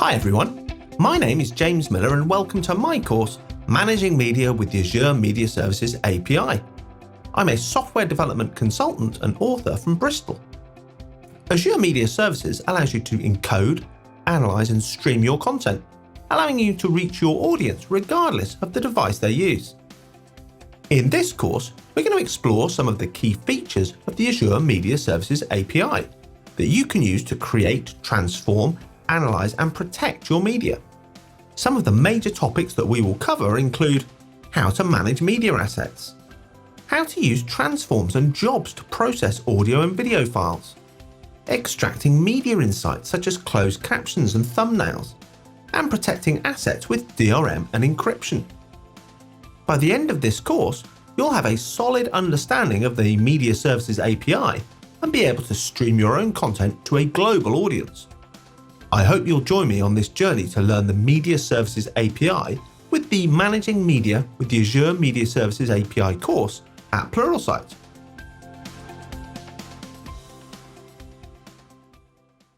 Hi everyone, my name is James Millar and welcome to my course, Managing Media with the Azure Media Services API. I'm a software development consultant and author from Bristol. Azure Media Services allows you to encode, analyze and stream your content, allowing you to reach your audience regardless of the device they use. In this course, we're going to explore some of the key features of the Azure Media Services API that you can use to create, transform, analyze and protect your media. Some of the major topics that we will cover include how to manage media assets, how to use transforms and jobs to process audio and video files, extracting media insights such as closed captions and thumbnails, and protecting assets with DRM and encryption. By the end of this course, you'll have a solid understanding of the Media Services API and be able to stream your own content to a global audience. I hope you'll join me on this journey to learn the Media Services API with the Managing Media with the Azure Media Services API course at Pluralsight.